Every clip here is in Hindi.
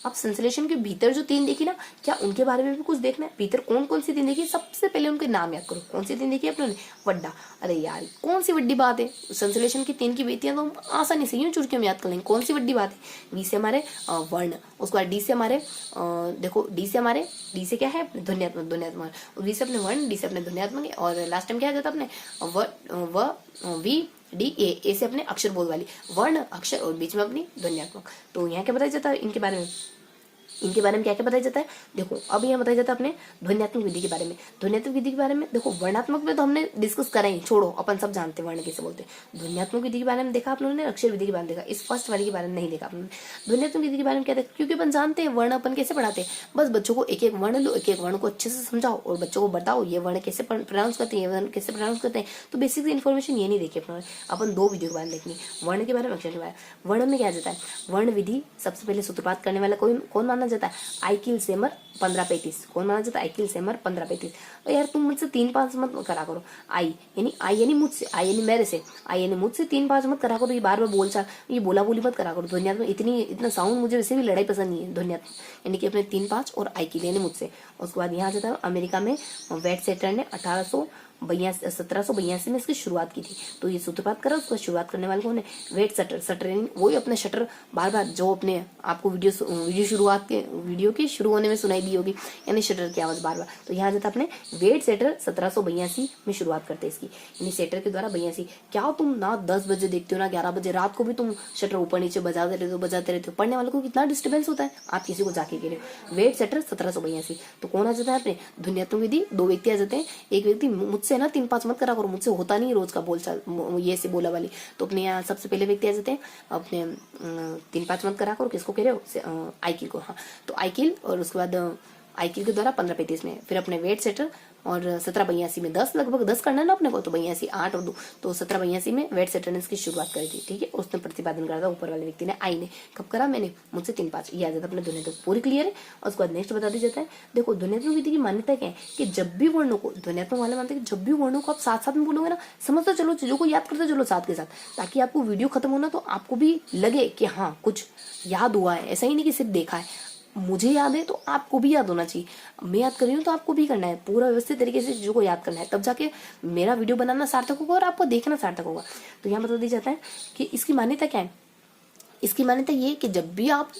अब संश्लेषण के भीतर जो तीन देखी ना, क्या उनके बारे में भी कुछ देखना है? भीतर कौन कौन सी तीन देखी? सबसे पहले उनके नाम याद करो। कौन सी तीन देखी अपने? वड्डा। अरे यार कौन सी बड़ी बात है, संश्लेषण की तीन की बेटियां तो हम आसानी से यूं चुटकियों में याद कर लेंगे। कौन सी बड़ी बात है? वी से हमारे वर्ण, उसके बाद डी से हमारे देखो डी से हमारे, डी से क्या है अपने ध्वन्यात्मक, ध्वन्यात्मक, वी से अपने वर्ण, डी से अपने ध्वन्यात्मक, और लास्ट टाइम क्या आ जाता अपने व वी डी ए से अपने अक्षर बोध वाली, वर्ण अक्षर और बीच में अपनी ध्वन्यात्मक। तो यहाँ क्या बताया जाता है इनके बारे में? इनके बारे में क्या क्या बताया जाता है? देखो अब यहाँ बताया जाता है अपने ध्वन्यात्मक विधि के बारे में। ध्वन्यात्मक विधि के बारे में देखो, वर्णात्मक में तो हमने डिस्कस करा ही, छोड़ो, अपन सब जानते हैं वर्ण कैसे बोलते हैं। ध्वन्यात्मक विधि के बारे में देखा आप लोगों ने, अक्षर विधि के बारे में देखा, इस फर्स्ट वाली के बारे में नहीं देखा आपने। ध्वन्यात्मक विधि के बारे में क्या देखा? क्योंकि अपन जानते हैं वर्ण अपन कैसे पढ़ाते हैं, बस बच्चों को एक एक वर्ण लो, एक एक वर्ण को अच्छे से समझाओ और बच्चों को बताओ ये वर्ण कैसे प्रोनाउंस करते हैं, ये वर्ण कैसे प्रोनाउंस करते हैं। तो बेसिक इन्फॉर्मेशन ये नहीं देखी अपन दो वीडियो के बारे में देखनी, वर्ण के बारे में, अक्षर के बारे में। वर्ण में क्या जाता है? वर्ण विधि सबसे पहले सूत्रपात करने वाला कौन माना जाता है? आइकिल सेमर 1535। कौन माना जाता है? आइकिल सेमर 1535। और यार तुम मुझसे 3-5 मत करा करो। आई यानी मुझसे, आई यानी मेरे से, आई यानी मुझसे 3-5 मत करा करो। ये बार बार बोलचाल, ये बोला बोली मत करा करो। ध्वन्यात्मक इतना साउंड मुझे वैसे भी लड़ाई पसंद नहीं है। ध्वन्यात्मक यानी कि अपने 3-5 और आइकिल यानी मुझसे। उसके बाद यहाँ जाता है अमेरिका में वेटसेटर ने 1782 में इसकी शुरुआत की थी। तो ये सूत्रपात करा, उसका शुरुआत करने वाले कौन है? वेट सटर यानी वही अपने शटर, बार बार जो अपने आपको वीडियो शुरुआत के वीडियो की शुरू होने में सुनाई दी होगी, यानी शटर की आवाज बार बार। तो यहाँ जाता अपने वेट सेटर 1782 में शुरुआत करते हैं इसकी, यानी सेटर के द्वारा 82। क्या तुम ना 10 बजे देखते हो ना 11 बजे, रात को भी तुम शटर ऊपर नीचे बजाते रहते हो। पढ़ने वालों को कितना डिस्टर्बेंस होता है, आप किसी को जाके कह रहे हो। वेट सेटर 1782। तो कौन आ जाता है अपने ध्वन्यात्मक विधि? दो व्यक्ति आ जाते हैं। एक व्यक्ति मुझसे ना 3-5 मत करा करो, मुझसे होता नहीं रोज का बोलचाल ये से बोला वाली। तो अपने यहाँ सबसे पहले व्यक्ति आ जाते हैं अपने 3-5 मत करा करो। किसको कह रहे हो? आइकिल को। हाँ, तो आइकिल, और उसके बाद आइकिल के द्वारा 1535 में, फिर अपने वेट सेटर और 1782 में 10 लगभग 10 करना ना अपने को, तो 82 8 और 2, तो 1782 में वेट सेटर ने इसकी शुरुआत करी थी। ठीक है, उसने प्रतिपादन करा था ऊपर वाले व्यक्ति ने, आई ने। कब करा? मैंने मुझसे 3-5। ये आ जाता अपने ध्वन्यात्मक। पूरी क्लियर है। और उसके बाद नेक्स्ट बता दिया जाता है। देखो ध्वन्यात्मक विधि की मान्यता क्या है कि जब भी वर्णों को, ध्वन्यात्मक वाले मानते हैं कि जब भी वर्णों को आप साथ साथ में बोलोगे ना, समझते चलो, चीजों को याद करते चलो साथ के साथ, ताकि आपको वीडियो खत्म होना तो आपको भी लगे कि हाँ कुछ याद हुआ है। ऐसा ही नहीं कि सिर्फ देखा है। मुझे याद है तो आपको भी याद होना चाहिए, मैं याद कर रही हूँ तो आपको भी करना है, पूरा व्यवस्थित तरीके से चीजों को याद करना है, तब जाके मेरा वीडियो बनाना सार्थक होगा और आपको देखना सार्थक होगा। तो यहाँ बता दिया जाता है कि इसकी मान्यता क्या है। इसकी मान्यता ये कि जब भी आप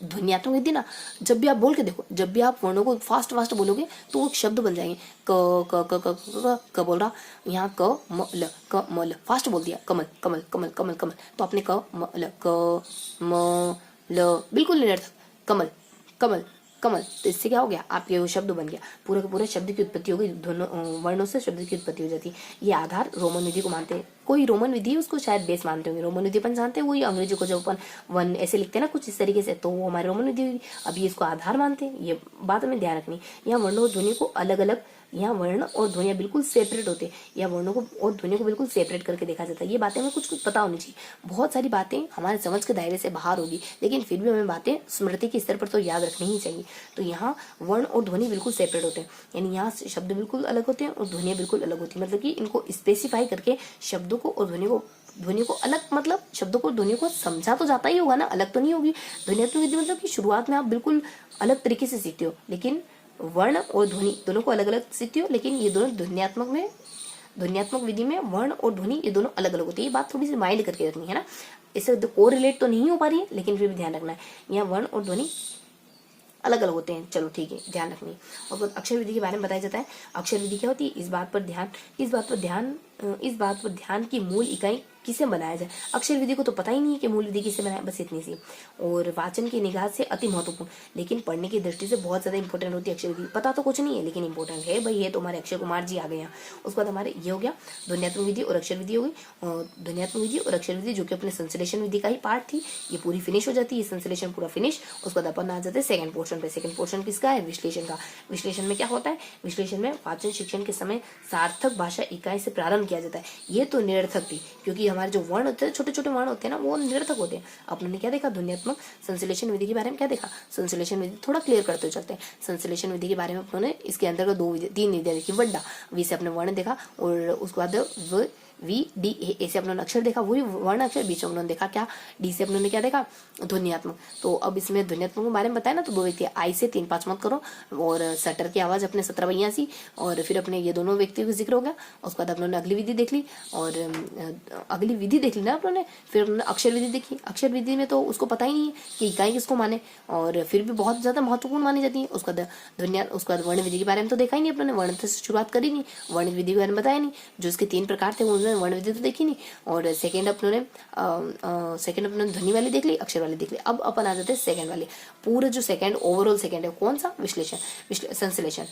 ध्वन्यात्मक विधि ना, जब भी आप बोल के देखो, जब भी आप वर्णों को फास्ट बोलोगे तो वो शब्द बन जाएंगे। क क क क क क बोल रहा, यहाँ क म ल फास्ट बोल दिया, कमल कमल कमल कमल कमल, तो आपने क म ल बिल्कुल निरर्थक, कमल कमल कमल, तो इससे क्या हो गया? आपके वो शब्द बन गया, पूरा का पूरा शब्द की उत्पत्ति हो गई। वर्णों से शब्द की उत्पत्ति हो जाती है। ये आधार रोमन विधि को मानते हैं। कोई रोमन विधि है उसको शायद बेस मानते होंगे। रोमन विधि अपन जानते हैं, वही अंग्रेजी को जब अपन वन ऐसे लिखते हैं ना कुछ इस तरीके से, तो वो हमारे रोमन विधि हुई। अभी इसको आधार मानते हैं, ये बात हमें ध्यान रखनी। यहाँ वर्णों और ध्वनि को अलग अलग, यहाँ वर्ण और ध्वनिया बिल्कुल सेपरेट होते हैं। यहाँ वर्णों को और ध्वनि को बिल्कुल सेपरेट करके देखा जाता है। ये बातें हमें कुछ पता होनी चाहिए। बहुत सारी बातें हमारे समझ के दायरे से बाहर होगी, लेकिन फिर भी हमें बातें स्मृति के स्तर पर तो याद रखनी ही चाहिए। तो यहाँ वर्ण और ध्वनि बिल्कुल सेपरेट होते हैं, यानी यहाँ शब्द बिल्कुल अलग होते हैं और ध्वनिया बिल्कुल अलग होती है। मतलब कि इनको स्पेसिफाई करके शब्दों को और ध्वनि को अलग, मतलब शब्दों को ध्वनि को समझा तो जाता ही होगा ना, अलग तो नहीं होगी। ध्वन्यात्मक विधि मतलब कि शुरुआत में आप बिल्कुल अलग तरीके से सीखते हो, लेकिन वर्ण और ध्वनि दोनों को अलग अलग सीखते हो, लेकिन ये दोनों ध्वन्यात्मक विधि में वर्ण और ध्वनि ये दोनों अलग अलग होती है। ये बात थोड़ी सी माइंड करके रखनी है ना, इससे को रिलेट तो नहीं हो पा रही है, लेकिन फिर भी ध्यान रखना है, यहाँ वर्ण और ध्वनि अलग अलग होते हैं। चलो ठीक है, ध्यान रखनी है। और अक्षर विधि के बारे में बताया जाता है। अक्षर विधि क्या होती है? इस बात पर ध्यान की मूल इकाई किसे बनाया जाए। अक्षर विधि को तो पता ही नहीं है कि मूल विधि किसे बनाया, बस इतनी सी। और वाचन की निगाह से अति महत्वपूर्ण, लेकिन पढ़ने की दृष्टि से बहुत ज्यादा इंपॉर्टेंट होती है अक्षर विधि। पता तो कुछ नहीं है लेकिन इंपॉर्टेंट है भाई, ये तो हमारे अक्षय कुमार जी आ गए यहाँ। उसके बाद हमारे ये हो गया ध्वन्यात्मक विधि और अक्षर विधि हो गई। ध्वन्यात्मक विधि और अक्षर विधि जो कि अपने संश्लेषण विधि का ही पार्ट थी, ये पूरी फिनिश हो जाती है, संश्लेषण पूरा फिनिश। उसके बाद अपन आ जाते हैं सेकंड पोर्शन पे। सेकंड पोर्शन किसका है? विश्लेषण का। विश्लेषण में क्या होता है? विश्लेषण में वाचन शिक्षण के समय सार्थक भाषा इकाई से प्रारंभ किया जाता है। ये तो निरर्थक थी, क्योंकि हमारे जो वर्ण होते हैं, छोटे छोटे वर्ण होते हैं ना, वो निरर्थक होते हैं। अपने क्या देखा? ध्वन्यात्मक संश्लेषण विधि के बारे में क्या देखा? संश्लेषण विधि थोड़ा क्लियर करते हुए चलते हैं। संश्लेषण विधि के बारे में अपने इसके अंदर तीन विधियां देखी। वड्डा, वी से अपने वर्ण देखा, और उसके बाद वी डी ए, ऐसे अपनों ने अक्षर देखा, वही वर्ण अक्षर, बीच में उन्होंने देखा क्या, डी से अपनों ने क्या देखा, ध्वन्यात्मक। तो अब इसमें ध्वन्यात्मक के बारे में बताया ना, तो 2 व्यक्ति, आई से 3-5 मत करो, और शटर की आवाज अपने 17 और फिर अपने ये दोनों व्यक्तियों का जिक्र हो गया। उसके बाद अपनों ने अगली विधि देख ली, और अगली विधि देख ली ना अपनों ने, फिर उन्होंने अक्षर विधि देखी। अक्षर विधि में तो उसको पता ही नहीं है कि इकाई किसको माने, और फिर भी बहुत ज्यादा महत्वपूर्ण मानी जाती है। उसका ध्वन्या, उसके बाद वर्ण विधि के बारे में तो देखा ही नहीं अपनों ने, वर्ण से शुरुआत करी नहीं, वर्ण विधि के बारे में बताया नहीं, जो इसके 3 प्रकार थे उन्होंने वर्ण विधि तो देखी नहीं। और सेकेंड अपनों ने ध्वनि वाली देख ली, अक्षर वाली देख ली। अब अपन आ जाते हैं सेकंड वाले, पूरा जो सेकंड ओवरऑल सेकंड है, कौन सा, विश्लेषण, संश्लेषण।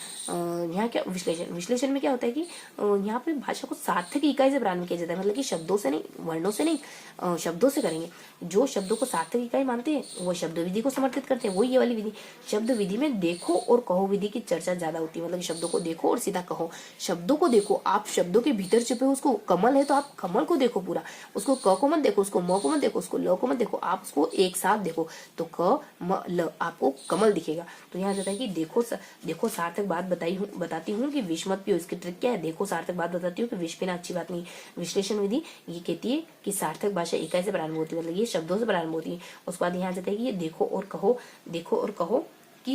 यहाँ क्या विश्लेषण, विश्लेषण में क्या होता है कि यहाँ पे भाषा को सार्थक इकाई से प्रारंभ किया जाता है, मतलब कि शब्दों से नहीं, वर्णों से नहीं, शब्दों से करेंगे। जो शब्दों को सार्थक इकाई मानते हैं वो शब्द विधि को समर्थित करते हैं, वो ये वाली विधि। शब्द विधि में देखो और कहो विधि की चर्चा ज्यादा होती है, मतलब शब्दों को देखो और सीधा कहो। शब्दों को देखो, आप शब्दों के भीतर छिपे हो, उसको कमल है तो आप कमल को देखो पूरा, उसको क को मत देखो, उसको म को मत देखो, उसको ल को मत देखो, आप उसको एक साथ देखो, तो क म ल आपको कमल दिखेगा। तो यहाँ जाता है कि देखो सार्थक बात बताती हूँ कि विष मत पियो। इसकी ट्रिक क्या है, देखो सार्थक बात बताती हूँ कि विष पीना अच्छी बात नहीं। विश्लेषण विधि ये कहती है कि सार्थक भाषा इकाई से प्रारंभ होती है, मतलब ये शब्दों से प्रारंभ होती है। उसके बाद यहाँ जाता है कि ये देखो और कहो की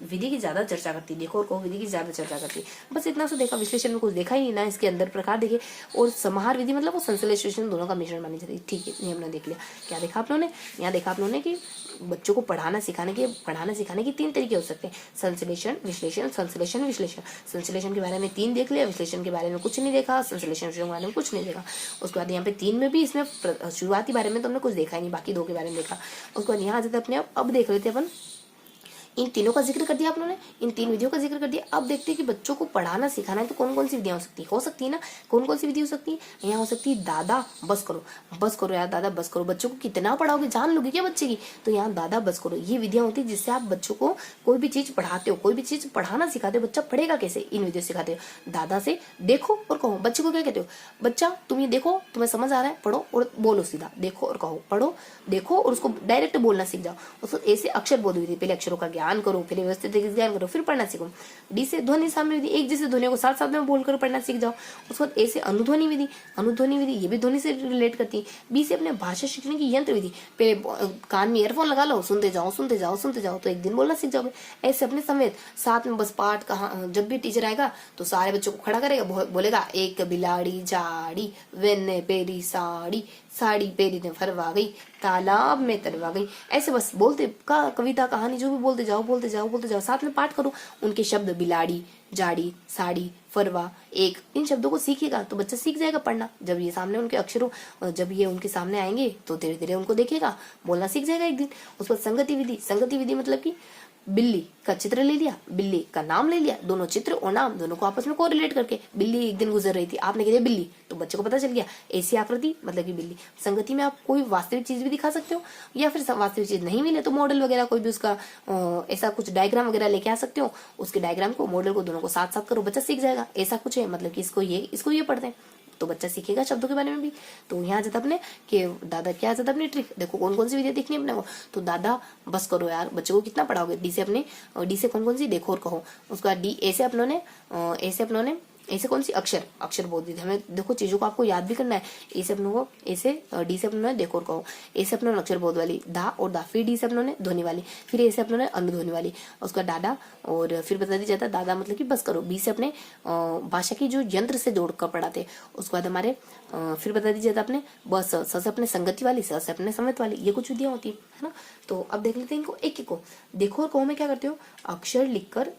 विधि की ज्यादा चर्चा करती है, देखो और कहो विधि की ज्यादा चर्चा करती है। बस इतना सा देखा, विश्लेषण में कुछ देखा ही नहीं ना, इसके अंदर प्रकार देखे। और समाहार विधि मतलब वो संश्लेषण दोनों का मिश्रण मानी जाती है। ठीक है, ये हमने देख लिया। क्या देखा आप लोगों ने, यहाँ देखा आप लोगों ने कि बच्चों को पढ़ाना सिखाने के 3 तरीके हो सकते हैं, संश्लेषण, विश्लेषण, संश्लेषण, विश्लेषण। संश्लेषण के बारे में 3 देख लिया, विश्लेषण के बारे में कुछ नहीं देखा, संश्लेषण के बारे में कुछ नहीं देखा। उसके बाद यहाँ पे 3 में भी इसमें शुरुआती बारे में तो हमने कुछ देखा ही नहीं, बाकी 2 के बारे में देखा। उसके बाद यहाँ आ जाते अपने अब देख लेते अपन, इन तीनों का जिक्र कर दिया आप लोगों ने, इन 3 विधियों का जिक्र कर दिया। अब देखते हैं कि बच्चों को पढ़ाना सिखाना है तो कौन कौन सी विधियां हो सकती है ना, कौन कौन सी विधि हो सकती है। यहाँ हो सकती है दादा बस करो यार, दादा बस करो। बच्चों को कितना पढ़ाओगे, जान लोगे क्या बच्चे की। तो यहाँ दादा बस करो, ये विधियां होती है जिससे आप बच्चों को कोई भी चीज पढ़ाते हो, कोई भी चीज पढ़ाना सिखाते हो, बच्चा पढ़ेगा कैसे, इन विधियों सिखाते हो। दादा से देखो और कहो, बच्चे को क्या कहते हो, बच्चा तुम ये देखो, तुम्हें समझ आ रहा है, पढ़ो और बोलो सीधा, देखो और कहो, पढ़ो देखो और उसको डायरेक्ट बोलना सीख जाओ। उसको ऐसे अक्षर बोध विधि, पहले अक्षरों का ज्ञान करो, फिर व्यवस्थित ज्ञान करो, फिर पढ़ना सीखो। डी से ध्वनि सामने विधि, एक जैसे ध्वनियों को साथ साथ में बोलकर पढ़ना सीख जाओ। उसके बाद ए से अनुध्वनि विधि, ये भी ध्वनि से रिलेट करती है। बी से अपने भाषा सीखने की यंत्र विधि, पहले कान में ईयरफोन लगा लो, सुनते जाओ तो एक दिन बोलना सीख जाओगे। ऐसे अपने समेत साथ में बस पाठ कहा, जब भी टीचर आएगा तो सारे बच्चों को खड़ा करेगा, बोलेगा एक बिलाड़ी जाड़ी, वेन्ने पेरी साड़ी, साड़ी पेरी ने फरवा गई, तालाब में तरवा गई। ऐसे बस बोलते का कविता कहानी जो भी बोलते जाओ, साथ में पाठ करो। उनके शब्द बिलाड़ी, जाड़ी, साड़ी, फरवा, एक, इन शब्दों को सीखेगा तो बच्चा सीख जाएगा पढ़ना। जब ये सामने उनके अक्षरों, जब ये उनके सामने आएंगे तो धीरे धीरे उनको देखेगा, बोलना सीख जाएगा एक दिन। उस पर संगति विधि मतलब कि बिल्ली का चित्र ले लिया, बिल्ली का नाम ले लिया, दोनों चित्र और नाम दोनों को आपस में कोरिलेट करके, बिल्ली एक दिन गुजर रही थी, आपने कह दिया बिल्ली, तो बच्चे को पता चल गया ऐसी आकृति मतलब कि बिल्ली। संगति में आप कोई वास्तविक चीज भी दिखा सकते हो, या फिर वास्तविक चीज नहीं मिले तो मॉडल वगैरह कोई भी उसका ऐसा कुछ डायग्राम वगैरह लेके आ सकते हो। उसके डायग्राम को, मॉडल को, दोनों को साथ साथ करो, बच्चा सीख जाएगा। ऐसा कुछ है मतलब कि इसको ये पढ़ते हैं तो बच्चा सीखेगा शब्दों के बारे में भी। तो यहाँ जाता अपने कि दादा क्या आ जाता अपनी ट्रिक, देखो कौन कौन सी विधियां देखनी है अपने को। तो दादा बस करो यार, बच्चे को कितना पढ़ाओगे। डी से कौन कौन सी, देखो और कहो। उसका डी ऐसे अपनों ने ऐसे कौन सी, अक्षर बोल दी हमें। देखो चीजों को आपको याद भी करना है। ऐसे अपनों को ऐसे, डी से अपनों ने देखो और कहो, ऐसे अपनों ने अक्षर बोध वाली दा और दा, फिर डी से अपनों ने ध्वनि वाली, फिर ऐसे अपनों ने अनुध्वनि वाली, उसका डाडा, और फिर बता दिया जाता दादा मतलब कि बस करो। बी से अपने भाषा की जो यंत्र से जोड़कर पढ़ाते। उसके बाद हमारे फिर बता दीजिए अपने बस, स से अपने संगति वाली, स से अपने समेत वाली, ये कुछ विधियां होती है ना। तो अब देख लेते हैं इनको एक एक को। देखो और कहो में क्या करते हो, अक्षर लिखकर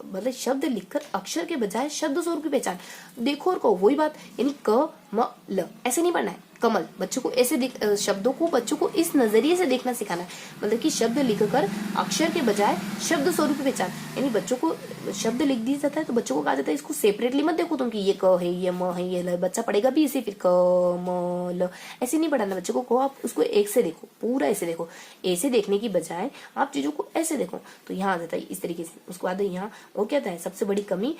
मतलब शब्द लिखकर अक्षर के बजाय शब्द स्वरूप की पहचान। देखो और कहो वही बात, यानी क म ल ऐसे नहीं पढ़ना है, कमल। बच्चों को ऐसे शब्दों को बच्चों को इस नजरिए से देखना सिखाना है, मतलब कि शब्द लिखकर अक्षर के बजाय शब्द स्वरूप की पहचान। यानी बच्चों को शब्द लिख दिया जाता है तो बच्चों को कहा जाता है इसको सेपरेटली मत देखो तुम कि ये क है, ये म है, ये ल। बच्चा पढ़ेगा भी इसे, फिर क म ल ऐसे नहीं पढ़ाना बच्चों को आप उसको एक से देखो, पूरा ऐसे देखो। ऐसे देखने की बजाय आप चीजों को ऐसे देखो। तो यहाँ आ जाता है इस तरीके से। उसके बाद यहाँ वो क्या है, सबसे बड़ी कमी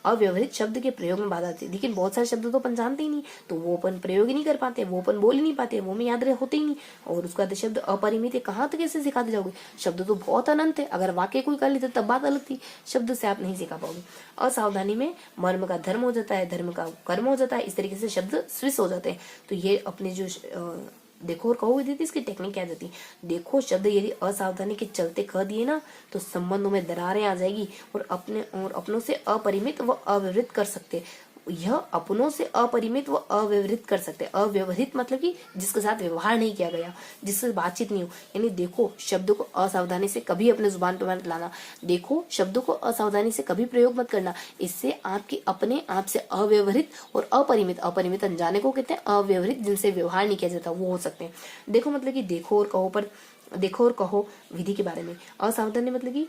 अव्यवहित शब्द के प्रयोग में बाधा आती है। लेकिन बहुत सारे शब्द तो अपन जानते ही नहीं, तो वो अपन प्रयोग ही नहीं कर पाते, वो अपन बोल ही नहीं पाते, वो में याद होते ही नहीं। और उसका शब्द अपरिमित है, कहाँ तक कैसे सिखाते जाओगे। शब्द तो बहुत अनंत है, अगर वाक्य कोई कर लेते तब बात अलग थी, शब्द से आप नहीं सिखा पाओगे। असावधानी में मर्म का धर्म हो जाता है, धर्म का कर्म हो जाता है, इस तरीके से शब्द स्विच हो जाते हैं। तो ये अपने जो देखो और कहो विधि थी, इसकी टेक्निक क्या जाती, देखो शब्द यदि असावधानी के चलते कह दिए ना तो संबंधों में दरारें आ जाएगी और अपनों से अपरिमित व अव्यवहित कर सकते, यह अपनों से अपरिमित व अव्यवहित कर सकते। अव्यवहित मतलब कि जिसके साथ व्यवहार नहीं किया गया, जिससे बातचीत नहीं हो। यानी देखो शब्दों को असावधानी से कभी अपने जुबान पर मत लाना, देखो शब्दों को असावधानी से कभी प्रयोग मत करना, इससे आपकी अपने आप से अव्यवहित और अपरिमित, अपरिमित अनजाने को कहते हैं, अव्यवहित जिनसे व्यवहार नहीं किया जाता वो हो सकते हैं। देखो मतलब कि देखो और कहो पर, देखो और कहो विधि के बारे में। असावधानी मतलब कि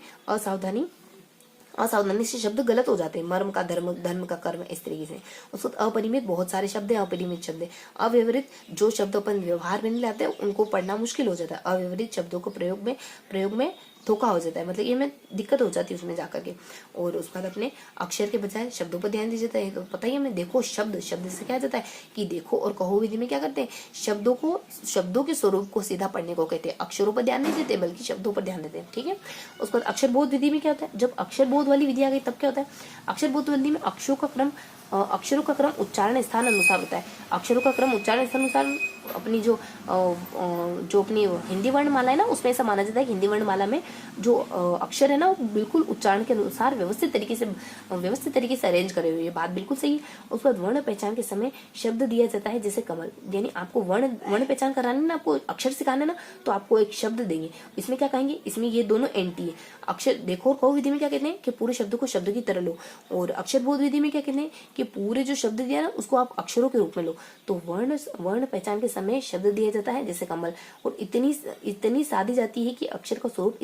असावधानी से शब्द गलत हो जाते हैं, मर्म का धर्म, धर्म का कर्म, इस तरीके से। उसको अपरिमित बहुत सारे शब्द हैं, अपरिमित शब्द है। अव्यवहित जो शब्द अपन व्यवहार में नहीं लाते उनको पढ़ना मुश्किल हो जाता है। अव्यवहित शब्दों को प्रयोग में धोखा हो जाता है, मतलब ये में दिक्कत हो जाती है उसमें जाकर के। और उसके बाद अपने अक्षर के बजाय शब्दों पर ध्यान दिया जाता है। तो पता ही हमें, देखो शब्द से क्या जाता है कि देखो और कहो विधि में क्या करते हैं, शब्दों के स्वरूप को सीधा पढ़ने को कहते हैं। अक्षरों पर ध्यान नहीं देते बल्कि शब्दों पर ध्यान देते हैं, ठीक है। उसके बाद अक्षर बोध विधि में क्या होता है, जब अक्षर बोध वाली विधि आ गई तब क्या होता है, अक्षर बोध विधि में अक्षरों का क्रम उच्चारण स्थान अनुसार होता है। अक्षरों का क्रम उच्चारण स्थान अनुसार अपनी जो अपनी हिंदी वर्णमाला है ना, उसमें ऐसा माना जाता है कि हिंदी वर्णमाला में जो अक्षर है ना वो बिल्कुल उच्चारण के अनुसार व्यवस्थित तरीके से अरेंज करे हुए, ये बात बिल्कुल सही है। उसके बाद वर्ण पहचान के समय शब्द दिया जाता है जैसे कमल, यानी आपको वर्ण पहचान कराने ना, आपको अक्षर सिखाना ना, तो आपको एक शब्द देंगे, इसमें क्या कहेंगे, इसमें ये दोनों एंटी है। अक्षर देखो और कहो विधि में क्या कहते हैं कि पूरे शब्द को शब्द की तरह लो, और अक्षर बोध विधि में क्या कहते हैं कि पूरे जो शब्द दिया ना उसको आप अक्षरों के रूप में लो। तो वर्ण पहचान के समय शब्द दिया जाता है जैसे कमल, और इतनी साधी जाती है कि अक्षर का स्वरूप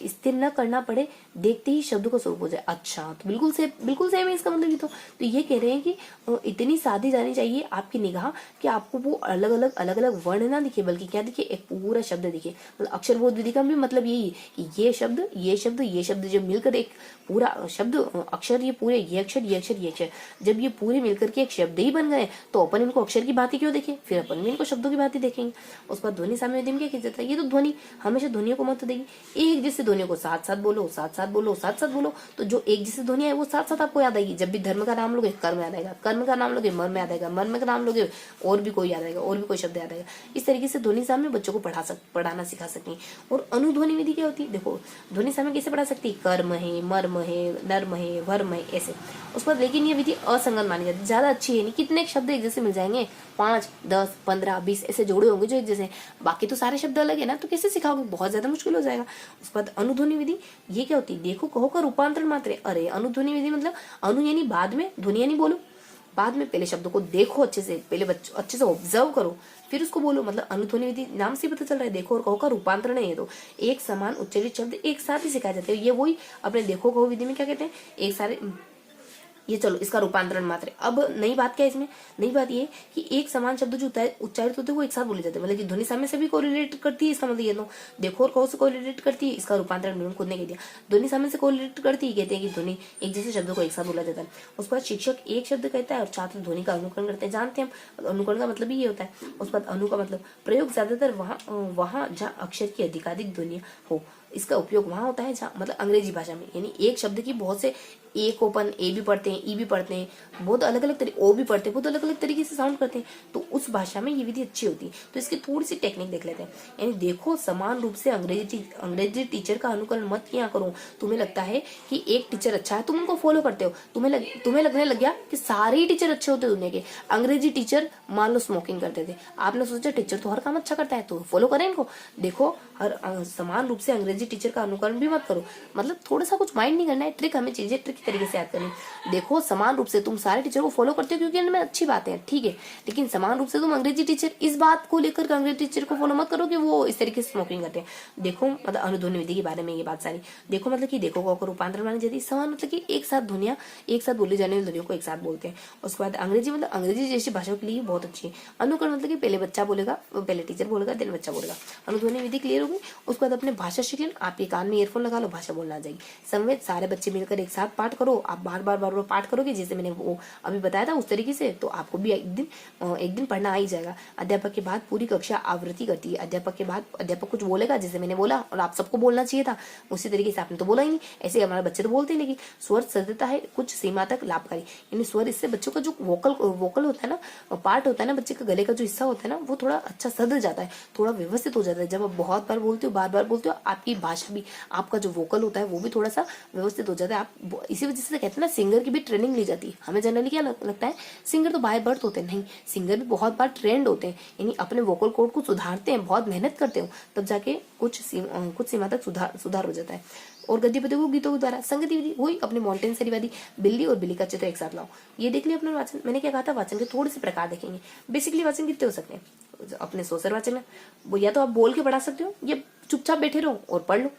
स्थिर न करना पड़े, देखते ही शब्द का स्वरूप हो जाए। अच्छा, तो बिल्कुल सेम है इसका मतलब ये। तो ये कह रहे हैं कि इतनी सादी जानी चाहिए आपकी निगाह कि आपको वो अलग अलग वर्ण ना दिखे, बल्कि क्या दिखे, एक पूरा शब्द दिखे। मतलब अक्षर बोध विधि का भी मतलब यही है कि ये शब्द जब मिलकर एक पूरा शब्द, अक्षर ये पूरे, ये अक्षर जब ये पूरे मिलकर के एक शब्द ही बन गए तो अपन इनको अक्षर की बात ही क्यों देखें, फिर अपन भी इनको शब्दों की बात ही देखेंगे। उसके बाद ध्वनि साम्य विधि में क्या किया जाता है, ये तो ध्वनि हमेशा ध्वनियों को महत्व देगी। एक जैसे ध्वनियों को साथ साथ बोलो, तो जो एक जैसे ध्वनि है वो साथ साथ आपको याद आएगी। जब भी धर्म का नाम लोगे कर्म याद आएगा, कर्म का नाम लोगे मर्म याद आएगा, मर्म का नाम लोगे और भी कोई याद आएगा, और भी कोई शब्द याद आएगा। इस तरीके से ध्वनि साम्य बच्चों को पढ़ाना सिखा सकते हैं। और अनुध्वनि विधि क्या होती है, देखो ध्वनि साम्य कैसे पढ़ा सकती है, कर्म है, मर्म है, नर्म है, वर्म है, ऐसे। उसके बाद लेकिन ये विधि असंगत मानी जाती है, ज्यादा अच्छी है नहीं। कितने शब्द एक जैसे मिल जाएंगे, 5, 10, 15, 20 ऐसे जोड़े होंगे जो एक जैसे, बाकी तो सारे शब्द अलग है ना, तो कैसे सिखाओगे, बहुत ज्यादा मुश्किल हो जाएगा। उसके बाद अनुध्वनि विधि, ये क्या होती है, देखो कहो का रूपांतरण मात्र है। अरे अनुध्वनि विधि मतलब अनु यानी बाद में, ध्वनि यानी बोलो, बाद में पहले शब्दों को देखो अच्छे से, पहले बच्चों अच्छे से ऑब्जर्व करो फिर उसको बोलो। मतलब अनुध्वनि विधि नाम से पता चल रहा है, देखो और कहो का रूपांतरण है। ये तो एक समान उच्चारित शब्द एक साथ ही सिखाए जाते हैं। ये वही अपने देखो कहो विधि में क्या कहते हैं, एक सारे, ये चलो इसका रूपांतरण मात्र। अब नई बात क्या है इसमें, नई बात ये कि एक समान शब्द जो उच्चारित होते हैं वो एक साथ बोले जाते हैं। मतलब कि ध्वनि साम्य से भी कोरिलेट करती है, इसका मतलब ये तो देखो और कहो से कोरिलेट करती है, इसका रूपांतरण मैंने खुद ने कह दिया। ध्वनि साम्य से कोरिलेट करती है, कहते हैं कि ध्वनि एक जैसे शब्दों को एक साथ बोला जाता है। उसके बाद शिक्षक एक शब्द कहता है और छात्र ध्वनि का अनुकरण करते हैं, जानते हैं हम अनुकरण का मतलब ही ये होता है। उसके बाद अनु का मतलब प्रयोग ज्यादातर वहां जहाँ अक्षर की अधिकाधिक ध्वनि हो, इसका उपयोग वहां होता है जहाँ, मतलब अंग्रेजी भाषा में, यानी एक शब्द की बहुत से ए को अपन ए भी पढ़ते हैं, ई भी पढ़ते हैं, बहुत अलग अलग तरीके, ओ भी पढ़ते हैं, बहुत अलग अलग तरीके से साउंड करते हैं, तो उस भाषा में ये विधि अच्छी होती है। तो इसकी थोड़ी सी टेक्निक देख लेते हैं। यानी देखो समान रूप से अंग्रेजी टीचर का अनुकरण मत किया करो। तुम्हें लगता है कि एक टीचर अच्छा है, तुम उनको फॉलो करते हो, तुम्हें लगने लग गया कि सारे ही टीचर अच्छे होते दुनिया के। अंग्रेजी टीचर मान लो स्मोकिंग करते थे, आपने सोचा टीचर तो हर काम अच्छा करता है तो फॉलो करें इनको। देखो हर समान रूप से अंग्रेजी टीचर का अनुकरण भी मत करो, मतलब थोड़ा सा कुछ माइंड नहीं करना है, ट्रिक हमें चीजें ट्रिक तरीके से याद करनी। देखो समान रूप से तुम सारे टीचर को फॉलो करते हो क्योंकि इनमें अच्छी बातें हैं, ठीक है, लेकिन समान रूप से तुम अंग्रेजी टीचर इस बात को लेकर अंग्रेजी टीचर को फॉलो मत करो कि वो इस तरीके से स्मोकिंग करते हैं। देखो मतलब अनुध्वनि विधि के बारे में ये बात सारी देखो, मतलब कि देखो को रूपांतरण मानी जाती है, समान मतलब कि एक साथ ध्वनियां, एक साथ बोली जाने वाली ध्वनियों को एक साथ बोलते हैं। उसके बाद अंग्रेजी मतलब अंग्रेजी जैसी भाषा के लिए बहुत अच्छी है। अनुकरण मतलब कि पहले बच्चा बोलेगा, पहले टीचर बोलेगा, देन बच्चा बोलेगा। अनुध्वनि विधि क्लियर करोगे, उसके बाद अपने भाषा सीख लेना, आपके कान में ईयरफोन लगा लो, भाषा बोलना आ जाएगी। समवेत सारे बच्चे मिलकर एक साथ पाठ करो, आप बार बार पाठ करोगे जैसे मैंने वो अभी बताया था उस तरीके से, तो आपको भी एक दिन पढ़ना आ ही जाएगा। अध्यापक के बाद पूरी कक्षा आवृत्ति करती है। अध्यापक के बाद अध्यापक कुछ बोलेगा जैसे मैंने बोला, और आप सबको बोलना चाहिए था, उसी तरीके से आपने तो बोला ही नहीं। ऐसे हमारे बच्चे तो बोलते हैं, लेकिन स्वर सदता है कुछ सीमा तक लाभकारी, यानी स्वर इससे बच्चों का जो वोकल होता है ना, पार्ट होता है ना, बच्चे का गले का जो हिस्सा होता है ना, वो थोड़ा अच्छा सध जाता है, थोड़ा व्यवस्थित हो जाता है। जब आप बहुत बार बोलते हो, बार बार बोलते हो, आपकी भाषा भी, आपका जो वोकल होता है वो भी थोड़ा सा व्यवस्थित हो जाता है। आप इसी वजह से कहते हैं ना, सिंगर की भी ट्रेनिंग ली जाती है। हमें जनरली क्या लगता है, सिंगर तो बाय बर्थ होते हैं, नहीं, सिंगर भी बहुत बार ट्रेंड होते हैं, यानी अपने वोकल कोड को सुधारते हैं, बहुत मेहनत करते हो, तब जाके कुछ सीमा तक सुधार हो जाता है। और गद्य पद्य को गीतों के द्वारा संगति विधि वही अपने मॉन्टेसरी वादी बिल्ली और बिल्ली का चित्र एक साथ लाओ। ये देख लिया अपने वाचन। मैंने क्या कहा था, वाचन के थोड़े से प्रकार देखेंगे। बेसिकली वाचन कितने हो सकते हैं अपने सोसर वाचन में, वो या तो आप बोल के पढ़ा सकते हो, या चुपचाप बैठे रहो और पढ़ लो,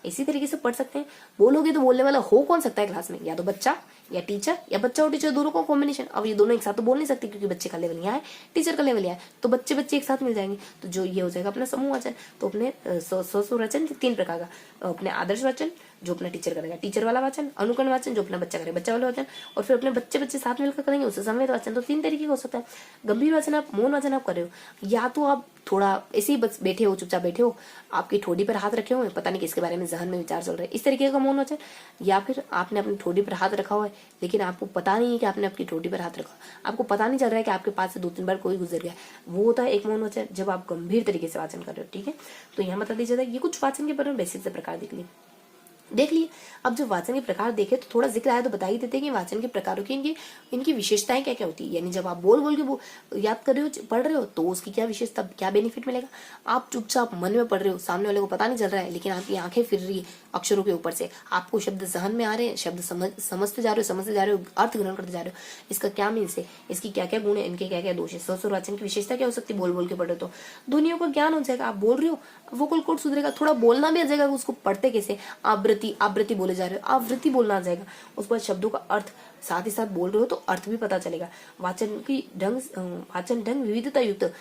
इसी तरीके से पढ़ सकते हैं। बोलोगे तो बोलने वाला हो कौन सकता है क्लास में, या तो बच्चा या टीचर, या बच्चा और टीचर दोनों का कॉम्बिनेशन। अब ये दोनों एक साथ तो बोल नहीं सकते, क्योंकि बच्चे का लेवल यहाँ है, टीचर का लेवल यहाँ है, तो बच्चे एक साथ मिल जाएंगे, तो जो ये हो जाएगा अपना समूह वाचन। तो अपने स्वस्वर वाचन 3 प्रकार का, अपने आदर्श वाचन जो अपना टीचर करेगा, टीचर वाला वाचन, अनुकरण वाचन जो अपना बच्चा करेगा, बच्चा वाला वाचन, और फिर अपने बच्चे साथ मिलकर करेंगे उसे संवेद वाचन। तो 3 तरीके का हो सकता है। गंभीर वाचन आप, मौन वाचन आप कर रहे हो, या तो आप थोड़ा ऐसे ही बस बैठे हो, चुपचाप बैठे हो, आपकी ठोड़ी पर हाथ रखे हुए, पता नहीं किसके बारे में जहन में विचार चल रहे हैं, इस तरीके का मौन वाचन। या फिर आपने अपनी ठोड़ी पर हाथ रखा हुआ है, लेकिन आपको पता नहीं है कि आपने अपनी ठोड़ी पर हाथ रखा, आपको पता नहीं चल रहा है कि आपके पास से 2-3 बार कोई गुजर गया, वो होता है एक मौन वाचन, जब आप गंभीर तरीके से वाचन कर रहे हो। ठीक है, तो यहाँ बता दीजिए ये कुछ वाचन के बारे में बेसिक से प्रकार देख लिए। अब जब वाचन के प्रकार देखे तो थोड़ा जिक्र आया तो बता ही देते हैं कि वाचन के प्रकारों की इनकी विशेषताएं क्या क्या होती है। यानी जब आप बोल के वो याद कर रहे हो, पढ़ रहे हो, तो उसकी क्या विशेषता, क्या बेनिफिट मिलेगा। आप चुपचाप मन में पढ़ रहे हो, सामने वाले को पता नहीं चल रहा है, लेकिन आपकी आंखें फिर रही है अक्षरों के ऊपर से, आपको शब्द जहन में आ रहे हैं, शब्द समझते जा रहे हो, अर्थ ग्रहण करते जा रहे हो, इसका क्या मीन्स है, इसकी क्या क्या गुण है, इनके क्या क्या दोष है। स्वस्वर वाचन की विशेषता क्या हो सकती है, बोल के पढ़े तो ध्वनियों का ज्ञान हो जाएगा। आप बोल रहे हो, वोकल कोड सुधरेगा, थोड़ा बोलना भी आ जाएगा, उसको पढ़ते कैसे, आवृत्ति बोले जा रहे हो, आवृत्ति बोलना आ जाएगा। उसके बाद शब्दों का अर्थ, साथ ही साथ बोल रहे हो तो अर्थ भी पता चलेगा। वाचन ढंग विविधता युक्त,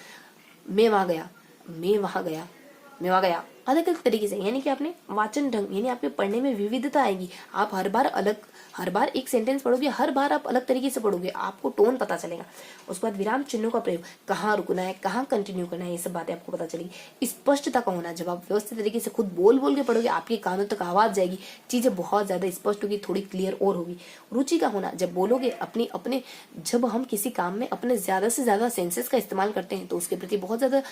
मैं वहां गया अलग अलग तरीके से, यानी कि आपने वाचन ढंग, यानी आपके पढ़ने में विविधता आएगी। आप हर बार एक सेंटेंस पढ़ोगे, हर बार आप अलग तरीके से पढ़ोगे, आपको टोन पता चलेगा। उसके बाद विराम चिन्हों का प्रयोग, कहाँ रुकना है, कहाँ कंटिन्यू करना है, ये सब बातें आपको पता चलेगी। स्पष्टता का होना, जब आप व्यवस्थित तरीके से खुद बोल के पढ़ोगे, आपके कानों तक आवाज जाएगी, चीजें बहुत ज्यादा स्पष्ट होगी, थोड़ी क्लियर और होगी। रुचि का होना, जब बोलोगे अपने जब हम किसी काम में अपने ज्यादा से ज्यादा सेंसेस का इस्तेमाल करते हैं, तो उसके प्रति बहुत ज्यादा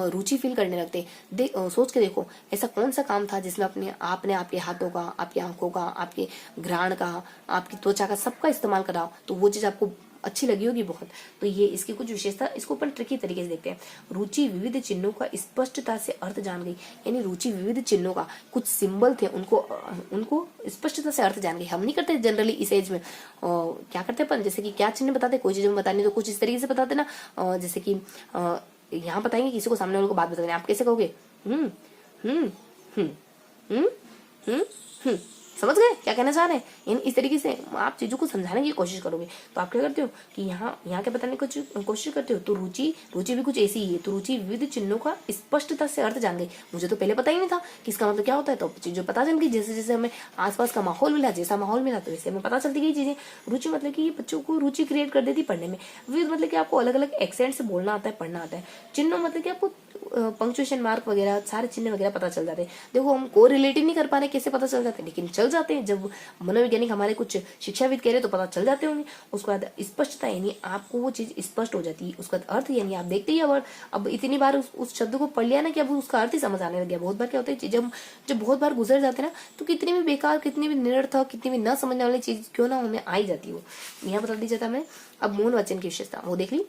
रुचि फील करने लगते हैं। सोच के देखो, ऐसा कौन सा काम था जिसमें आपने आपके हाथों का, आपकी आंखों का, आपके घ्राण का, आपकी त्वचा का, सबका इस्तेमाल करा, तो वो चीज आपको अच्छी लगी होगी बहुत। तो ये इसकी कुछ विशेषता, इसको अपन ट्रिकी तरीके से देखते हैं। रुचि विविध चिन्हों का स्पष्टता से अर्थ जान गई, यानी रुचि विविध चिन्हों का, कुछ सिंबल थे उनको स्पष्टता से अर्थ जान गई। हम नहीं करते जनरली इस एज में, क्या करते अपन, जैसे कि क्या चिन्ह बताते, कोई चीज में बतानी तो कुछ इस तरीके से बताते ना, जैसे कि यहाँ बताएंगे किसी को, सामने वाले को बात बताएंगे, आप कैसे कहोगे, समझ गए क्या कहना चाह रहे हैं। इस तरीके से आप चीजों को समझाने की कोशिश करोगे, तो आप क्या करते हो कि यहाँ क्या बताने की कोशिश करते हो। तो रुचि भी कुछ ऐसी ही है। तो रुचि विविध चिन्हों का स्पष्टता से अर्थ जान गई। मुझे तो पहले पता ही नहीं था कि इसका मतलब क्या होता है, तो चीजों पता चल गई। जैसे जैसे हमें आसपास का माहौल मिला, जैसा माहौल मिला, तो वैसे हमें पता चलती गई चीजें। रुचि मतलब कि बच्चों को रुचि क्रिएट कर देती पढ़ने में। विविध मतलब कि आपको अलग अलग एक्सेंट से बोलना आता है, पढ़ना आता है। चिन्हों मतलब कि आपको पंक्चुएशन मार्क वगैरह, सारे चिन्ह वगैरह पता चल जाते हैं। देखो हम को रिलेटिव नहीं कर पा रहे, कैसे पता चल जाते हैं, लेकिन चल जाते हैं। जब मनोवैज्ञानिक हमारे कुछ शिक्षाविद कह रहे तो पता चल जाते होंगे। उसके बाद स्पष्टता, यानी आपको वो चीज स्पष्ट हो जाती है। उसका अर्थ, यानी आप देखते ही अब इतनी बार उस शब्द को पढ़ लिया ना कि अब उसका अर्थ ही समझ आने लग गया। बहुत बार क्या होता है, जब बहुत बार गुजर जाते हैं ना, तो कितनी भी बेकार, कितनी भी निरर्थक, कितनी भी न समझने वाली चीज क्यों ना हमें आई जाती हो। यहाँ बता दी जाता है हमें। अब मौन वाचन की विशेषता वो देख ली।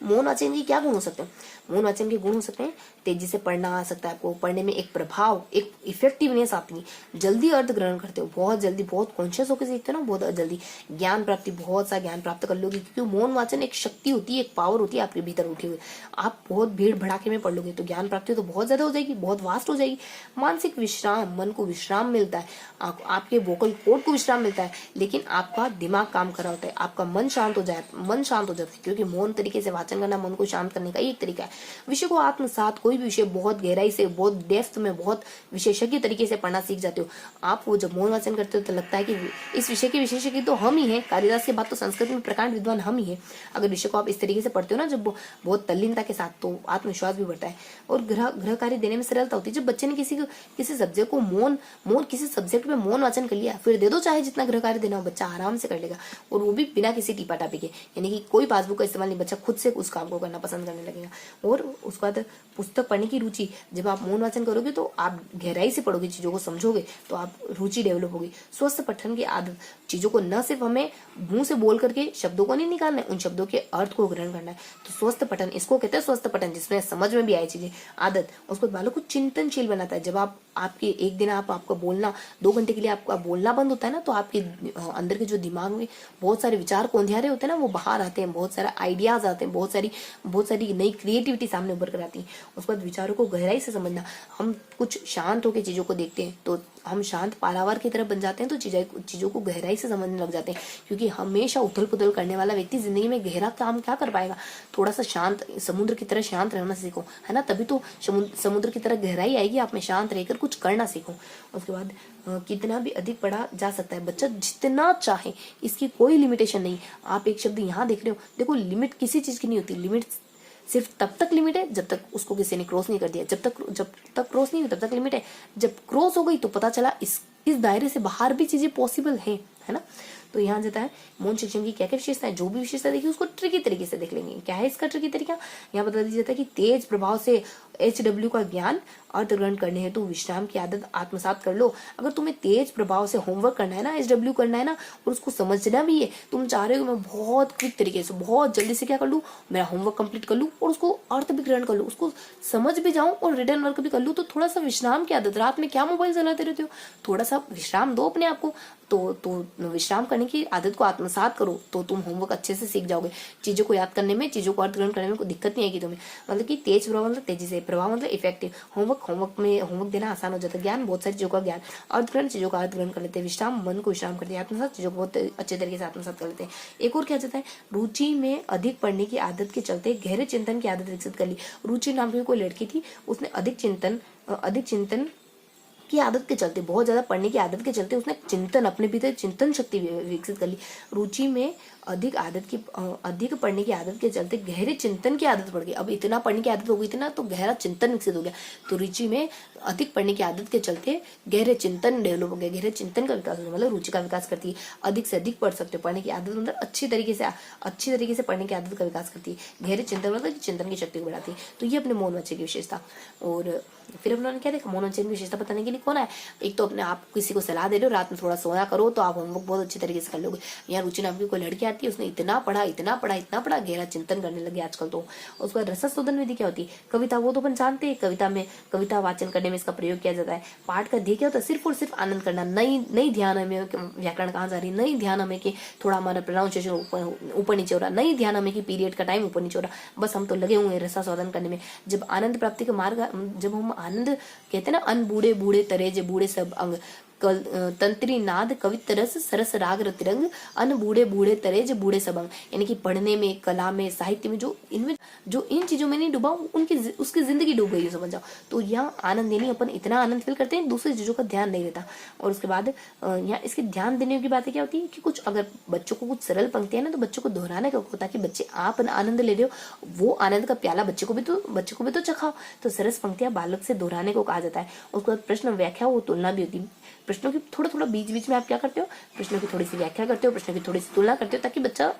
मौन वाचन के क्या गुण हो सकते हैं। मौन वाचन के गुण हो सकते हैं, तेजी से पढ़ना आ सकता है आपको, पढ़ने में एक प्रभाव, एक इफेक्टिवनेस आती है, जल्दी अर्थ ग्रहण करते हो, बहुत जल्दी, बहुत कॉन्शियस होकर सीखते हो ना, बहुत जल्दी ज्ञान प्राप्ति, बहुत सा ज्ञान प्राप्त कर लोगे। क्योंकि मौन वाचन एक शक्ति होती है, एक पावर होती है आपके भीतर उठी हुई। आप बहुत भीड़ भड़ाके में पढ़ लोगे तो ज्ञान प्राप्ति तो बहुत ज्यादा हो जाएगी, बहुत वास्ट हो जाएगी। मानसिक विश्राम, मन को विश्राम मिलता है, आपके वोकल कोड को विश्राम मिलता है, लेकिन आपका दिमाग काम कर रहा होता है, आपका मन शांत हो जाता है, क्योंकि मौन तरीके से वाचन वाचन करना मन को शांत करने का एक तरीका है। विषय को आत्मसात, कोई भी विषय बहुत गहराई से, बहुत डेप्थ में, बहुत विशेषज्ञ तरीके से पढ़ना सीख जाते हो आप। वो जब मौन वाचन करते हो तो लगता है कि इस विषय के विशेषज्ञ तो हम ही हैं, कालिदास की बात तो संस्कृत में प्रकांड विद्वान हम ही हैं। अगर विषय को आप इस तरीके से पढ़ते हो ना जब बहुत तल्लीनता के साथ, तो आत्मविश्वास भी बढ़ता है और गृह कार्य देने में सरलता होती है। जब बच्चे ने किसी सब्जेक्ट को मौन किसी सब्जेक्ट में मौन वाचन कर लिया, फिर दे दो चाहे जितना गृह कार्य देना हो, बच्चा आराम से कर लेगा और वो भी बिना किसी टीपा टापी के, यानी कि कोई पासबुक का इस्तेमाल नहीं, बच्चा खुद से उस काम को करना पसंद करने लगेगा। और उसके बाद पुस्तक पढ़ने की रुचि, जब आप मौन वाचन करोगे तो आप गहराई से पढ़ोगे, चीजों को समझोगे तो आप रुचि डेवलप होगी। स्वस्थ पठन की आदत, चीजों को न सिर्फ हमें मुंह से बोल करके शब्दों को नहीं निकालना है, उन शब्दों के अर्थ को ग्रहण करना है। तो स्वस्थ पठन, इसको कहते हैं स्वस्थ पठन, जिसमें समझ में भी आई चीजें। आदत उसको बालों को चिंतनशील बनाता है। जब आपके एक दिन आपका बोलना 2 घंटे के लिए आपका बोलना बंद होता है ना, तो आपके अंदर के जो दिमाग में बहुत सारे विचार कोंधियारे होते हैं ना, वो बाहर आते हैं, बहुत सारा आइडियाज आते हैं, बहुत सारी नई क्रिएटिविटी सामने उभर कर आती है। उसके बाद विचारों को गहराई से समझना, हम कुछ शांत होकर चीजों को देखते हैं तो हम शांत पारावार की तरफ बन जाते हैं, तो चीजों को गहराई से समझने लग जाते हैं। क्योंकि हमेशा उथल पुथल करने वाला व्यक्ति जिंदगी में गहरा काम क्या कर पाएगा। थोड़ा सा शांत, समुद्र की तरह शांत रहना सीखो, है ना, तभी तो समुद्र की तरह गहराई आएगी। आप में शांत रहकर कुछ करना सीखो। उसके बाद कितना भी अधिक पढ़ा जा सकता है, बच्चा जितना चाहे, इसकी कोई लिमिटेशन नहीं। आप एक शब्द यहाँ देख रहे हो, देखो लिमिट किसी चीज की नहीं होती। लिमिट सिर्फ तब तक लिमिट है जब तक उसको किसी ने क्रॉस नहीं कर दिया। जब तक क्रॉस नहीं हुई तब तक लिमिट है। जब क्रॉस हो गई तो पता चला इस दायरे से बाहर भी चीजें पॉसिबल है ना। तो यहाँ जाता है मौन शिक्षण की क्या क्या विशेषता है। जो भी विशेषता देखिए उसको ट्रिकी तरीके से देख लेंगे। क्या है इसका ट्रिकी तरीका, यहाँ बता दिया जाता है कि तेज प्रभाव से HW का ज्ञान अर्थ ग्रहण करने हेतु विश्राम की आदत आत्मसात कर लो। अगर तुम्हें तेज प्रभाव से होमवर्क करना है ना, HW करना है ना, और उसको समझना भी है, तुम चाह रहे हो मैं बहुत क्विक तरीके से बहुत जल्दी से क्या कर लूँ, मेरा होमवर्क कंप्लीट कर लूँ और उसको अर्थ भी ग्रहण कर लूँ, उसको समझ भी जाऊँ और रिटर्न वर्क भी कर लूँ, तो थोड़ा सा विश्राम की आदत। रात में क्या मोबाइल चलाते रहते हो, थोड़ा सा विश्राम दो अपने आप को। तो विश्राम करने की आदत को आत्मसात करो तो तुम होमवर्क अच्छे से सीख जाओगे। चीजों को याद करने में, चीजों को अर्थ ग्रहण करने में कोई दिक्कत नहीं आएगी तुम्हें। मतलब कि तेज प्रभाव मतलब तेजी से, प्रभाव मतलब इफेक्टिव। होमवर्क देना आसान हो जाता है। ज्ञान, बहुत सारी चीजों का ज्ञान, अर्थ ग्रहण, चीजों का अर्थ ग्रहण कर लेते हैं। विश्राम, मन को विश्राम करते हैं। आत्मसात, चीजों को बहुत अच्छे तरीके से आत्मसात कर लेते हैं। एक और क्या जाता है, रुचि में अधिक पढ़ने की आदत के चलते गहरे चिंतन की आदत विकसित कर ली। रुचि नाम की कोई लड़की थी, उसने अधिक चिंतन की आदत के चलते, बहुत ज्यादा पढ़ने की आदत के चलते उसने चिंतन, अपने भीतर चिंतन शक्ति विकसित कर ली। रुचि में अधिक पढ़ने की आदत के चलते गहरे चिंतन की आदत बढ़ गई। अब इतना पढ़ने की आदत हो गई थी ना, तो गहरा चिंतन विकसित हो गया। तो रुचि में अधिक पढ़ने की आदत के चलते गहरे चिंतन डेवलप हो गया। गहरे चिंतन का विकास होगा, मतलब रुचि का विकास करती है। अधिक से अधिक पढ़ सकते हो, पढ़ने की आदत मतलब अच्छी तरीके से पढ़ने की आदत का विकास करती है। गहरे चिंतन मतलब चिंतन की शक्ति को बढ़ाती है। तो ये अपने मौन वाचन की विशेषता। और फिर अपने क्या देखा, मौन वाचन की विशेषता बताने के लिए कौन है। एक तो अपने आप किसी को सलाह दे रहे हो, रात में थोड़ा सोया करो तो आप होमवर्क बहुत अच्छी तरीके से कर लोगे। यहाँ रुचि नाम की कोई लड़की आती है, उसने इतना पढ़ा, गहरा चिंतन करने लगे आजकल तो। उसके बाद रसशोधन विधि क्या होती है, कविता, वो तो अपन जानते हैं, कविता वाचन करने में इसका प्रयोग किया जाता है। पाठ का ध्येय क्या होता है, सिर्फ और सिर्फ आनंद करना। नई ध्यान हमें व्याकरण कहाँ जा रही, नई ध्यान हमें कि थोड़ा हमारा प्रोनाउंसिएशन ऊपर नीचे हो रहा, नई ध्यान हमें कि पीरियड का टाइम ऊपर नीचे हो रहा। बस हम तो लगे हुए हैं रसास्वादन करने में। जब आनंद प्राप्ति का मार्ग, जब हम आनंद कहते हैं ना, अन बूढ़े बूढ़े तरे जे बूढ़े सब अंग, तंत्री नाद कवित रस सरस राग रतिरंग, अन बूढ़े बूढ़े तरे जे बूढ़े सबंग। यानी कि पढ़ने में, कला में, साहित्य में जो इन चीजों में नहीं डूबा, उसकी जिंदगी डूब गई है, समझ जाओ। तो यहाँ आनंद यानी अपन इतना आनंद फील करते हैं, दूसरी चीजों का ध्यान नहीं रहता। और उसके बाद यहाँ इसके ध्यान देने की बातें क्या होती है कि कुछ अगर बच्चों को कुछ सरल पंक्तियां ना, तो बच्चों को दोहराने का होता है कि बच्चे आप आनंद ले रहे हो, वो आनंद का प्याला बच्चे को भी तो चखाओ। तो सरस पंक्तियां बालक से दोहराने को कहा जाता है। उसके बाद प्रश्न व्याख्या, वो तुलना भी होती है। प्रश्नों की थोड़ा बीच में आप क्या करते हो, प्रश्नों की थोड़ी सी व्याख्या करते हो, प्रश्नों की थोड़ी सी तुलना करते हो, ताकि बच्चा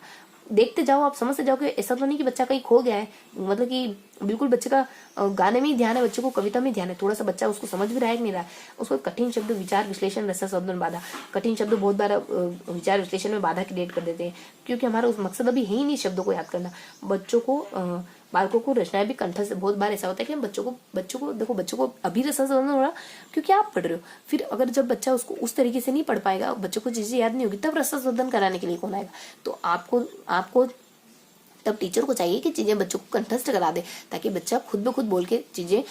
देखते जाओ, आप समझते जाओ कि ऐसा तो नहीं कि बच्चा कहीं खो गया है। मतलब कि बिल्कुल बच्चे का गाने में ही ध्यान है, बच्चे को कविता में ध्यान है। थोड़ा सा बच्चा उसको समझ भी रहा है कि नहीं रहा है। उसको कठिन शब्द, विचार विश्लेषण, रसशोधन बाधा। कठिन शब्द बहुत बार विचार विश्लेषण में बाधा क्रिएट कर देते हैं, क्योंकि हमारा उस मकसद अभी है ही नहीं शब्दों को याद करना। बालकों को रचनाएं भी कंठस्थ, बहुत बार ऐसा होता है कि हम बच्चों को अभी रसशोधन हो रहा क्योंकि आप पढ़ रहे हो। फिर अगर जब बच्चा उसको उस तरीके से नहीं पढ़ पाएगा, बच्चों को चीजें याद नहीं होगी, तब रसशोधन कराने के लिए कौन आएगा। तो आपको तब टीचर को चाहिए कि चीजें बच्चों को कंठस्थ करा दे, ताकि बच्चा खुद ब खुद बोल के चीजें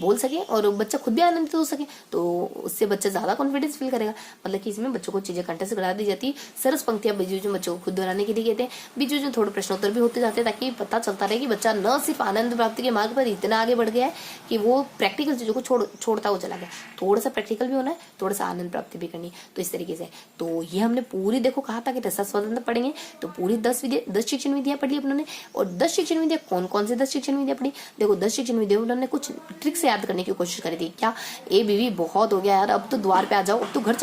बोल सके और बच्चा खुद भी आनंदित हो सके, तो उससे बच्चा ज्यादा कॉन्फिडेंस फील करेगा। मतलब कि इसमें बच्चों को चीजें कंठस्थ करा दी जाती है। सरस पंक्तियां बीच बीच में बच्चों को खुद दोहराने के लिए कहते हैं। बीच बीच में थोड़े प्रश्नोत्तर भी होते जाते हैं, ताकि पता चलता रहे कि बच्चा न सिर्फ आनंद प्राप्ति के मार्ग पर इतना आगे बढ़ गया है कि वो प्रैक्टिकल चीजों को छोड़ता हुआ चला गया। थोड़ा सा प्रैक्टिकल भी होना है, थोड़ा सा आनंद प्राप्ति भी करनी है। तो इस तरीके से तो ये हमने पूरी देखो कहा था कि रसास्वादन पढ़ेंगे, तो पूरी 10 शिक्षण विधियां पढ़ी अपने। और 10 शिक्षण विधियां कौन कौन से 10 शिक्षण विधियां पढ़ी? देखो 10 शिक्षण विधियों में उन्होंने कुछ ट्रिक से याद करने की कोशिश करी थी। क्या ABV बहुत हो गया यार, अब तो द्वार पे आ जाओ, अब तो घर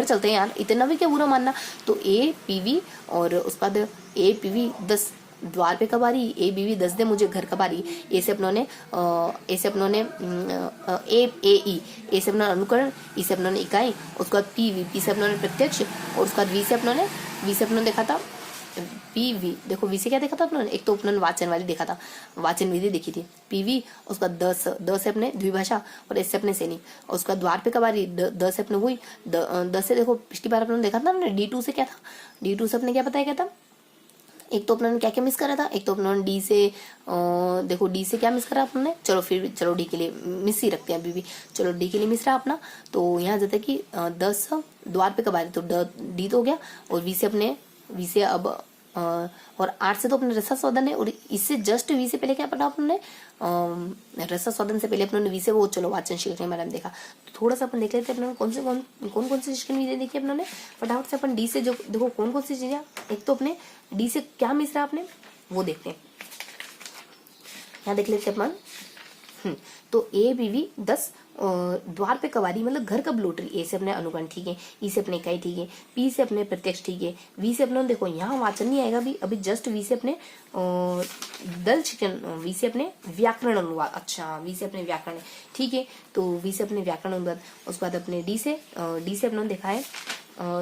चलते हैं यार, इतना भी क्या बुरा मानना। तो APV और उसके बाद APV 10 द्वार पे कब आ रही, ABV 10 दे मुझे घर कब आ रही। ए से अपनों ने AE ए से अपना अनुकरण, ई से अपनों ने इकाई, उसके बाद P से अपनों ने प्रत्यक्ष, और उसके बाद V से अपनों ने देखा था PV। देखो V से क्या देखा था अपनों ने, एक तो अपनों ने वाचन वाली देखा था, वाचन विधि देखी थी PV। उसका 10 से अपने द्विभाषा और S से अपने सैनिक, और उसका द्वार पे कब आ रही 10 से अपने वही 10 से। देखो पिछली बार अपने देखा था ना D2 से क्या था, D2 से अपने क्या बताया क्या था, एक तो अपने क्या क्या मिस करा था, एक तो अपने D से देखो D से क्या मिस करा अपने, चलो D के लिए मिस ही रखते हैं अभी भी, चलो D के लिए मिस रहा अपना। तो यहाँ जाता है कि 10 द्वार पे कब आ रही, तो D तो हो गया, और V से अब और 8 से तो अपने रसास्वादन है, और इससे जस्ट V से पहले क्या पढ़ा अपने, रसास्वादन से पहले अपने V से वो चलो वाचन शिक्षण के बारे में देखा। तो थोड़ा सा अपन देख लेते हैं अपने कौन से शिक्षण विधि देखी अपने फटाफट से। अपन D से जो देखो कौन कौन सी चीजें, एक तो अपने D से क्या मिस रहा आपने वो देखते हैं, यहाँ देख लेते हैं अपन। तो ABV 10 द्वार पे कवारी मतलब घर कब लौट रही। A से अपने अनुगण ठीक है, E से अपने इकाई ठीक है, P से अपने प्रत्यक्ष ठीक है, V से अपने देखो यहाँ वाचन नहीं आएगा अभी जस्ट V से अपने दल शिक्षण, V से अपने व्याकरण अनुवाद, अच्छा V से अपने व्याकरण ठीक है, तो V से अपने व्याकरण अनुवाद। उसके बाद अपने D से अपने देखा है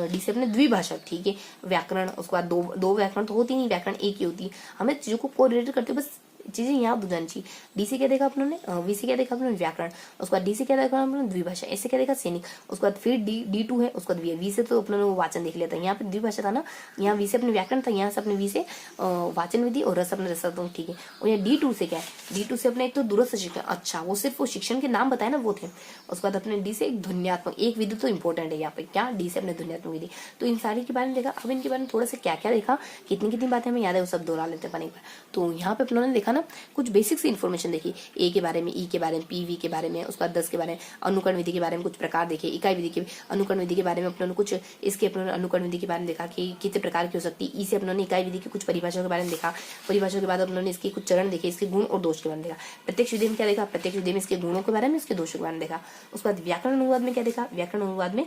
D से अपने द्विभाषा ठीक है, व्याकरण। उसके बाद दो व्याकरण तो होती नहीं, व्याकरण एक ही होती है। हमें चीजों को कोरिलेट करते बस चीजें याद हो जानी चाहिए। D से क्या देखा अपनों ने, V से क्या देखा अपने व्याकरण, उसके बाद D से क्या देखा अपने द्विभाषा, S से क्या देखा सैनिक, उसके बाद फिर D2 है, उसके बाद V से तो अपने वो वाचन देख लिया था, यहाँ पे द्विभाषा था ना, यहाँ V से अपने व्याकरण था, यहाँ से अपने V से वाचन विधि और रस अपने रसात्मक ठीक है। और यहाँ D2 से क्या है, D2 से अपने एक तो दूरस्थ शिक्षण, अच्छा वो सिर्फ वो शिक्षण के नाम बताए ना वो थे। उसके बाद अपने D से एक ध्वन्यात्मक एक विधि तो इंपॉर्टेंट है यहाँ पे, क्या D से अपने ध्वन्यात्मक विधि। तो इन सारी के बारे में देखा। अब इनके बारे में थोड़ा सा क्या क्या देखा, कितनी बातें हमें याद है वो सब दोहरा लेते हैं। तो यहाँ पे अपनों ने देखा ना कुछ बेसिक सी इन्फॉर्मेशन देखी, ए के बारे में, ई के बारे में, पीवी के बारे में, उसके बाद 10 के बारे में, अनुकरण विधि के बारे में कुछ प्रकार देखे, इकाई विधि के अनुकरण विधि के बारे में अपनों ने कुछ इसके अपनों अनुकरण विधि के बारे में देखा कि कितने प्रकार की हो सकती है। ई से अपनों ने इकाई विधि की कुछ परिभाषाओं के बारे में देखा, परिभाषाओं के बाद अपनों ने इसके कुछ चरण देखे, इसके गुण और दोष के बारे में देखा। प्रत्यक्ष विधि में क्या देखा, प्रत्यक्ष विधि में इसके गुणों के बारे में, इसके दोषों के बारे में देखा। उसके बाद व्याकरण अनुवाद में क्या देखा, व्याकरण अनुवाद में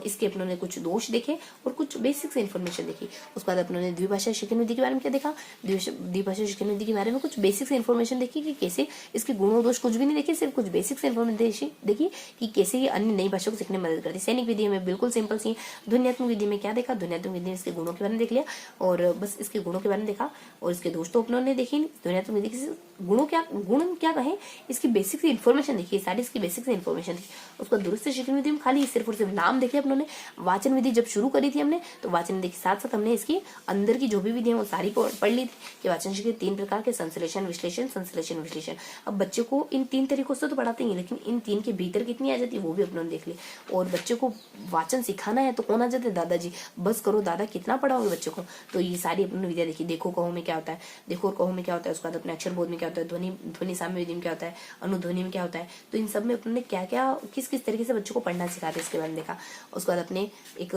इसके अपनों ने कुछ दोष देखे और कुछ बेसिक से इन्फॉर्मेशन देखी। उसके बाद अपनों ने द्विभाषा शिक्षण विधि के बारे में क्या देखा, द्विभाषा शिक्षण विधि के बारे में कुछ बेसिक से इन्फॉर्मेशन देखी कि कैसे इसके गुण और दोष कुछ भी नहीं देखे, सिर्फ कुछ बेसिक से इन्फॉर्मेशन देखी कि कैसे ये अन्य नई भाषा को सीखने में मदद करती है। सैनिक विधि में बिल्कुल सिंपल सी। ध्वन्यात्मक विधि में क्या देखा, ध्वन्यात्मक विधि में इसके गुणों के बारे में देख लिया और बस इसके गुणों के बारे में देखा और इसके दोष तो अपनों ने देखे नहीं। ध्वन्यात्मक विधि के गुण क्या कहे, इसकी बेसिक से इन्फॉर्मेशन देखी, सारी इसकी बेसिक से इन्फॉर्मेशन देखी। उसका दूरस्थ शिक्षण विधि में खाली सिर्फ और सिर्फ नाम देखे अपनों ने। वाचन विधि जब शुरू करी थी हमने तो वाचन विधि के साथ साथ हमने इसकी अंदर की जो भी विधि है वो सारी पढ़ ली थी कि वाचन शिक्षण 3 प्रकार के, संश्लेषण, विश्लेषण, संश्लेषण, विश्लेषण। अब बच्चे को इन 3 तरीकों से तो पढ़ाते ही, लेकिन इन 3 के भीतर कितनी आ जाती है वो भी अपनों ने देख ली। और बच्चे को वाचन सिखाना है तो कौन आ जाते, दादाजी। बस करो दादा, कितना पढ़ाओगे बच्चे को। तो ये सारी अपनी विद्या देखी। देखो कहो में क्या होता है, देखो और कहो में क्या होता है, उसके बाद अपने अक्षर बोध में क्या होता है, ध्वनि साम्य विधि में क्या होता है, अनुध्वनि में क्या होता है। तो इन सब में अपने क्या क्या किस किस तरीके से बच्चों को पढ़ना सिखाते इसके बारे में देखा। उसके बाद अपने एक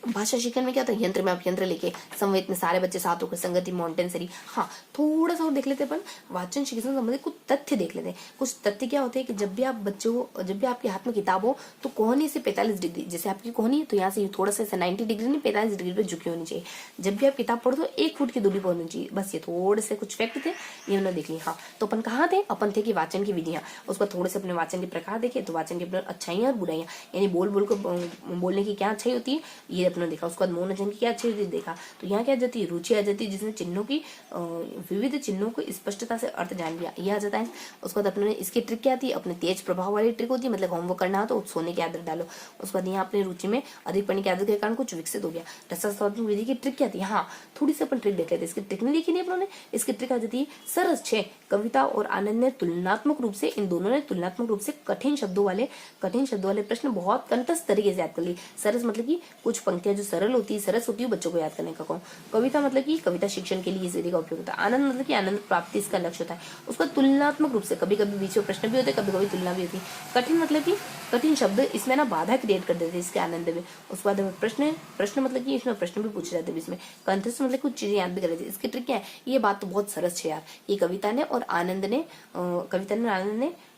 भाषा शिक्षण में क्या होता है, यंत्र में आप यंत्र लेके संवेद में सारे बच्चे साथ होकर संगति, मॉन्टेसरी। हाँ थोड़ा सा और देख लेते हैं अपन वाचन शिक्षण संबंधित कुछ तथ्य देख लेते हैं। कुछ तथ्य क्या होते हैं कि जब भी आप बच्चों को, जब भी आपके हाथ में किताब हो तो कोहनी से 45 डिग्री, जैसे आपकी कोहनी है तो यहाँ से थोड़ा सा 90 डिग्री नहीं 45 डिग्री पे झुकी होनी चाहिए। जब भी आप किताब पढ़ो तो 1 फुट की दूरी पर होनी चाहिए। बस ये थोड़े से कुछ फैक्ट थे, ये हमने देख लिया। हाँ तो अपन कहाँ थे, अपन थे कि वाचन की विधियां। उसका थोड़े से अपने वाचन के प्रकार देखे तो वाचन की अपने अच्छाइयां और बुराइयां, यानी बोलने की क्या अच्छाई होती है, ये अपने देखा। उसके बाद मौन अध्ययन की क्या चीज देखा, तो यहाँ क्या आ जाती है, रुचि आ जाती है, जिसने चिन्हों की विविध चिन्हों को स्पष्टता से अर्थ जान लिया, यह आ जाता है। उसके बाद अपने इसकी ट्रिक क्या आती है, अपने तेज प्रभाव वाली ट्रिक होती है, मतलब होमवर्क करना हो तो सोने की आदत डालो। उसके बाद यहाँ अपनी रुचि में अधिक पढ़ने की आदत के कारण कुछ विकसित हो गया। रसास्वादन विधि की ट्रिक क्या थी, हाँ थोड़ी सी अपन ट्रिक देख लेते हैं। इसकी ट्रिक नहीं देखी नहीं अपनों ने, इसकी ट्रिक आ जाती है सरस 6 कविता और आनंद ने तुलनात्मक रूप से, इन दोनों ने तुलनात्मक रूप से कठिन शब्दों वाले प्रश्न बहुत कंठस्थ तरीके से याद कर लिए। सरस मतलब कि कुछ पंक्तियां जो सरल होती है, सरस होती है, बच्चों को याद करने का कहूँ। कविता मतलब कि कविता शिक्षण के लिए इस विधि का उपयोग होता है। आनंद मतलब कि आनंद प्राप्ति इसका लक्ष्य होता है। उसका तुलनात्मक रूप से, कभी कभी बीच में प्रश्न भी होते हैं, कभी कभी तुलना भी होती है। कठिन मतलब कि कठिन शब्द इसमें ना बाधा क्रिएट कर देते हैं इसके आनंद में। उसके बाद प्रश्न मतलब कि इसमें प्रश्न भी पूछे जाते हैं बीच में। कंठस्थ मतलब कुछ चीजें याद भी कर लेते हैं। इसकी ट्रिक क्या है, ये बात तो बहुत सरस है यार, ये कविता ने और आनंद ने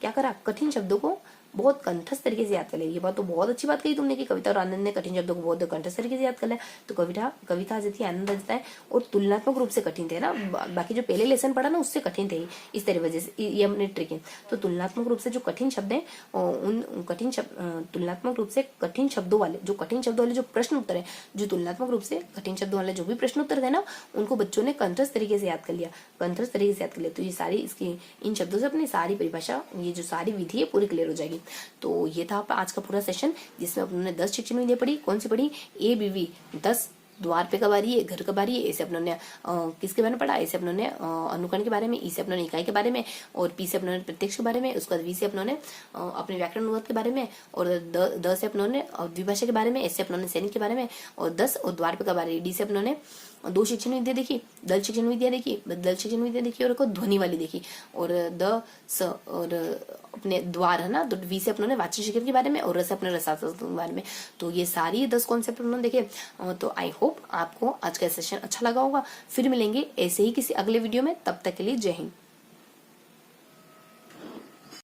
क्या करा, कठिन शब्दों को बहुत कंठस्थ तरीके से याद कर लिया। ये बात तो बहुत अच्छी बात कही तुमने कि कविता और आनंद ने कठिन शब्दों को बहुत कंठस्थ तरीके से याद कर लिया। तो कविता आ जाती है, आनंद आ जाता है, और तुलनात्मक रूप से कठिन थे ना, बाकी जो पहले लेसन पढ़ा ना उससे कठिन थे, इस तरह वजह से ये हमने ट्रिक है। तो तुलनात्मक रूप से जो कठिन शब्द है, तुलनात्मक रूप से कठिन शब्दों वाले जो प्रश्न उत्तर है, जो तुलनात्मक रूप से कठिन शब्दों वाले जो भी प्रश्न उत्तर थे ना, उनको बच्चों ने कंठस्थ तरीके से याद कर लिया, तो ये सारी इसकी इन शब्दों से अपनी सारी परिभाषा, ये जो सारी विधि है पूरी क्लियर हो जाएगी। तो ये था आज का पूरा सेशन, जिसमें अपने 10 शिक्षण विधियां पढ़ी। कौन सी पढ़ी, ABV 10, द्वार पे कब आ रही है, घर कब आ रही है, ऐसे अपनों ने किसके बारे में पढ़ा, ऐसे अपनों ने अनुकरण के बारे में, ई से अपनों ने इकाई के बारे में, और पी से अपनों ने प्रत्यक्ष के बारे में, उसके बाद वी से अपनों ने अपने व्याकरण अनुवाद के बारे में, और द से अपनों ने द्विभाषा के बारे में, ऐसे अपनों ने सैनिक के बारे में, और 10 और द्वार पे कब आ रही है, डी से अपनों ने 2 शिक्षण विद्या देखी, दल शिक्षण विद्या देखी और ध्वनि वाली देखी, और और अपने द्वार है ना, तो वी से अपनों ने वाच्य शिक्षण के बारे में, और रस अपने रसास्वादन के बारे में। तो ये सारी 10 कॉन्सेप्ट उन्होंने देखे। तो आई होप आपको आज का सेशन अच्छा लगा होगा। फिर मिलेंगे ऐसे ही किसी अगले वीडियो में, तब तक के लिए जय हिंद।